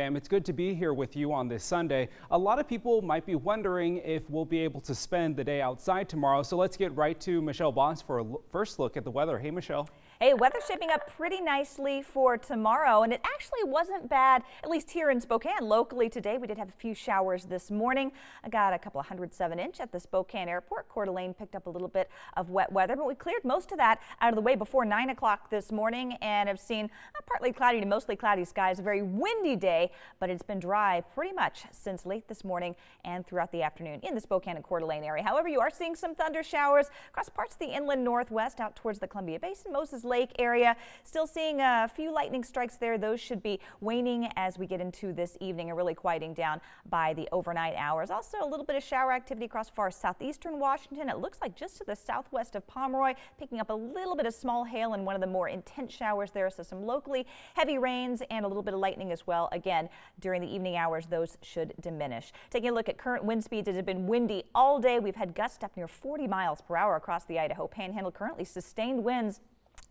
It's good to be here with you on this Sunday. A lot of people might be wondering if we'll be able to spend the day outside tomorrow. So let's get right to Michelle Boss for a first look at the weather. Hey, Michelle. Hey, weather's shaping up pretty nicely for tomorrow, and it actually wasn't bad, at least here in Spokane. Locally today, we did have a few showers this morning. I got a couple of 107-inch at the Spokane Airport. Coeur d'Alene picked up a little bit of wet weather, but we cleared most of that out of the way before 9 o'clock this morning and have seen partly cloudy to mostly cloudy skies. A very windy day, but it's been dry pretty much since late this morning and throughout the afternoon in the Spokane and Coeur d'Alene area. However, you are seeing some thunder showers across parts of the inland northwest out towards the Columbia Basin, Moses Lake area. Still seeing a few lightning strikes there. Those should be waning as we get into this evening and really quieting down by the overnight hours. Also a little bit of shower activity across far southeastern Washington. It looks like just to the southwest of Pomeroy, picking up a little bit of small hail and one of the more intense showers there. So some locally heavy rains and a little bit of lightning as well. Again, during the evening hours, those should diminish. Taking a look at current wind speeds, it has been windy all day. We've had gusts up near 40 miles per hour across the Idaho Panhandle. Currently sustained winds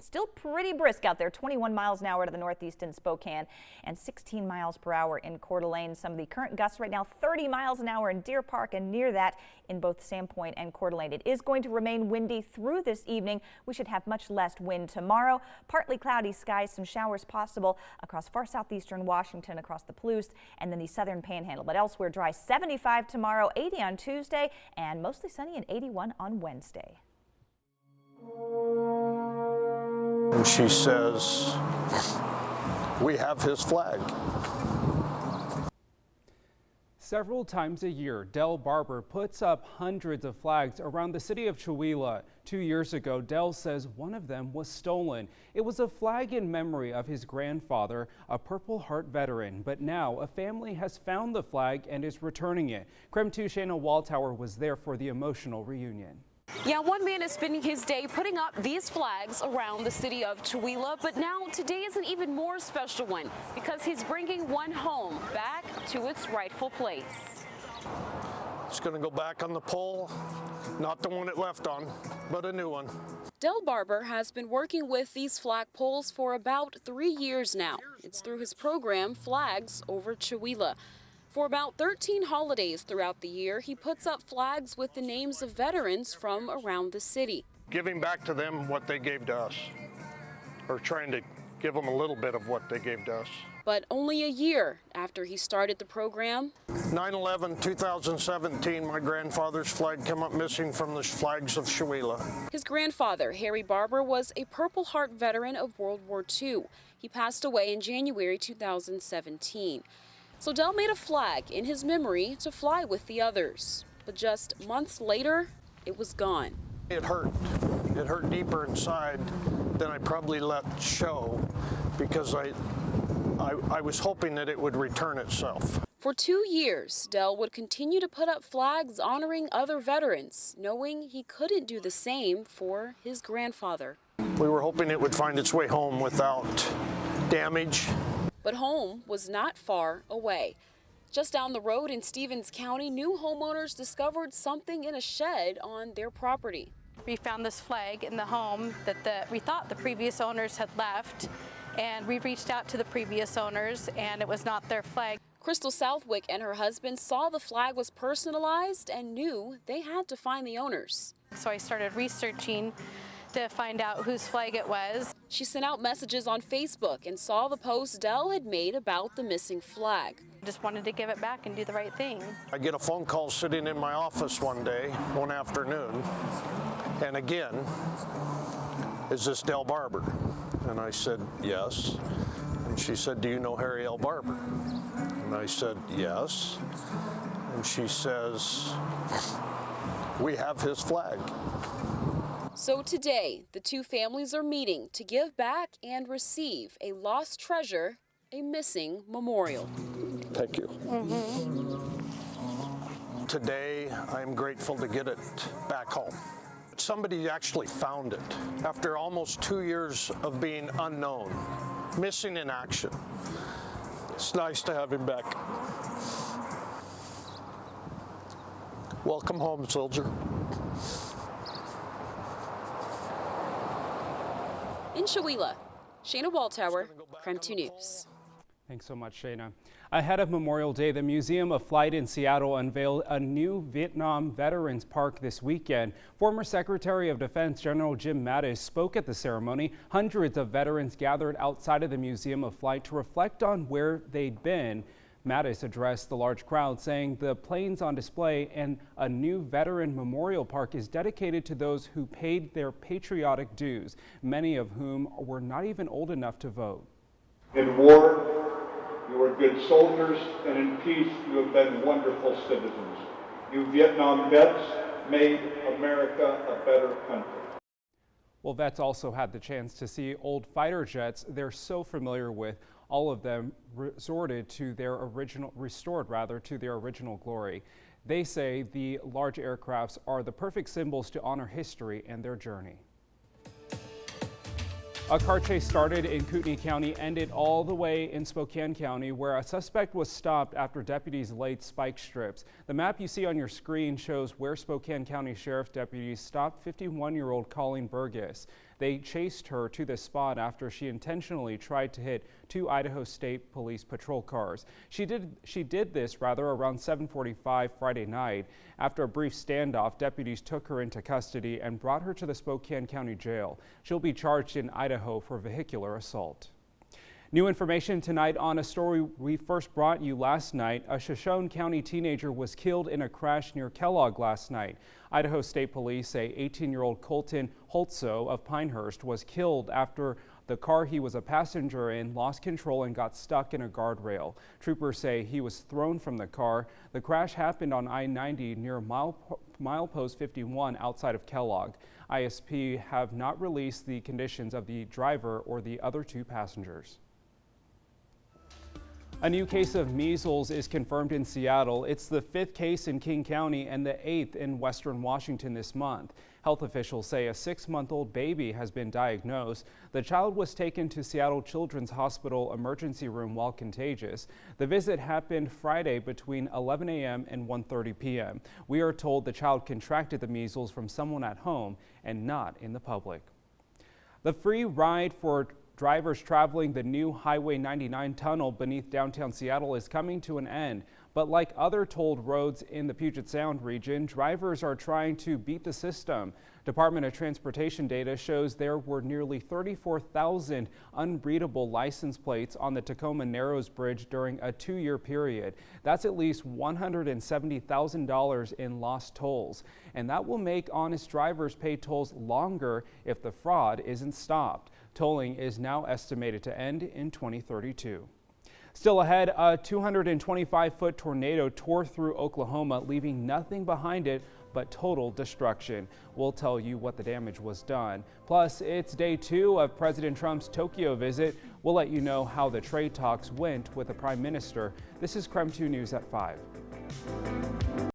still pretty brisk out there, 21 miles an hour to the northeast in Spokane and 16 miles per hour in Coeur d'Alene. Some of the current gusts right now, 30 miles an hour in Deer Park and near that in both Sandpoint and Coeur d'Alene. It is going to remain windy through this evening. We should have much less wind tomorrow. Partly cloudy skies, some showers possible across far southeastern Washington, across the Palouse and then the southern Panhandle. But elsewhere dry, 75 tomorrow, 80 on Tuesday and mostly sunny and 81 on Wednesday. And she says, "We have his flag." Several times a year, Del Barber puts up hundreds of flags around the city of Chewelah. 2 years ago, Del says one of them was stolen. It was a flag in memory of his grandfather, a Purple Heart veteran. But now a family has found the flag and is returning it. KREM 2 Shayna Waldtower was there for the emotional reunion. Yeah, one man is spending his day putting up these flags around the city of Chewelah, but now today is an even more special one because he's bringing one home back to its rightful place. It's going to go back on the pole, not the one it left on, but a new one. Del Barber has been working with these flag poles for about 3 years now. It's through his program, Flags Over Chewelah. For about 13 holidays throughout the year, he puts up flags with the names of veterans from around the city. Giving back to them what they gave to us, or trying to give them a little bit of what they gave to us. But only a year after he started the program, 9/11/2017, my grandfather's flag came up missing from the flags of Chewelah. His grandfather, Harry Barber, was a Purple Heart veteran of World War II. He passed away in January 2017. So Del made a flag in his memory to fly with the others. But just months later, it was gone. It hurt. It hurt deeper inside than I probably let show because I was hoping that it would return itself. For 2 years, Del would continue to put up flags honoring other veterans, knowing he couldn't do the same for his grandfather. We were hoping it would find its way home without damage. But home was not far away. Just down the road in Stevens County, new homeowners discovered something in a shed on their property. We found this flag in the home that we thought the previous owners had left, and we reached out to the previous owners and it was not their flag. Crystal Southwick and her husband saw the flag was personalized and knew they had to find the owners. So I started researching to find out whose flag it was. She sent out messages on Facebook and saw the post Del had made about the missing flag. Just wanted to give it back and do the right thing. I get a phone call sitting in my office one day, one afternoon, and again, "Is this Del Barber?" And I said, "Yes." And she said, "Do you know Harry L. Barber?" And I said, "Yes." And she says, "We have his flag." So today, the two families are meeting to give back and receive a lost treasure, a missing memorial. Thank you. Today, I am grateful to get it back home. Somebody actually found it after almost 2 years of being unknown, missing in action. It's nice to have him back. Welcome home, soldier. In Chewelah, Shayna Waldtower, KREM 2 News. Thanks so much, Shayna. Ahead of Memorial Day, the Museum of Flight in Seattle unveiled a new Vietnam Veterans Park this weekend. Former Secretary of Defense General Jim Mattis spoke at the ceremony. Hundreds of veterans gathered outside of the Museum of Flight to reflect on where they'd been. Mattis addressed the large crowd, saying the planes on display and a new veteran memorial park is dedicated to those who paid their patriotic dues, many of whom were not even old enough to vote. In war, you are good soldiers, and in peace, you have been wonderful citizens. You Vietnam vets made America a better country. Well, vets also had the chance to see old fighter jets they're so familiar with. All of them restored to their original glory. They say the large aircrafts are the perfect symbols to honor history and their journey. A car chase started in Kootenai County, ended all the way in Spokane County, where a suspect was stopped after deputies laid spike strips. The map you see on your screen shows where Spokane County Sheriff's deputies stopped 51-year-old Colleen Burgess. They chased her to this spot after she intentionally tried to hit two Idaho State Police patrol cars. She did this around 7:45 Friday night. After a brief standoff, deputies took her into custody and brought her to the Spokane County Jail. She'll be charged in Idaho for vehicular assault. New information tonight on a story we first brought you last night. A Shoshone County teenager was killed in a crash near Kellogg last night. Idaho State Police say 18-year-old Colton Holtzo of Pinehurst was killed after the car he was a passenger in lost control and got stuck in a guardrail. Troopers say he was thrown from the car. The crash happened on I-90 near milepost 51 outside of Kellogg. ISP have not released the conditions of the driver or the other two passengers. A new case of measles is confirmed in Seattle. It's the 5th case in King County and the 8th in Western Washington this month. Health officials say a 6-month-old baby has been diagnosed. The child was taken to Seattle Children's Hospital emergency room while contagious. The visit happened Friday between 11 a.m. and 1:30 p.m. We are told the child contracted the measles from someone at home and not in the public. The free ride for drivers traveling the new Highway 99 tunnel beneath downtown Seattle is coming to an end. But like other tolled roads in the Puget Sound region, drivers are trying to beat the system. Department of Transportation data shows there were nearly 34,000 unreadable license plates on the Tacoma Narrows Bridge during a 2-year period. That's at least $170,000 in lost tolls. And that will make honest drivers pay tolls longer if the fraud isn't stopped. Tolling is now estimated to end in 2032. Still ahead, a 225-foot tornado tore through Oklahoma, leaving nothing behind it but total destruction. We'll tell you what the damage was done. Plus, it's day 2 of President Trump's Tokyo visit. We'll let you know how the trade talks went with the Prime Minister. This is KREM 2 News at 5.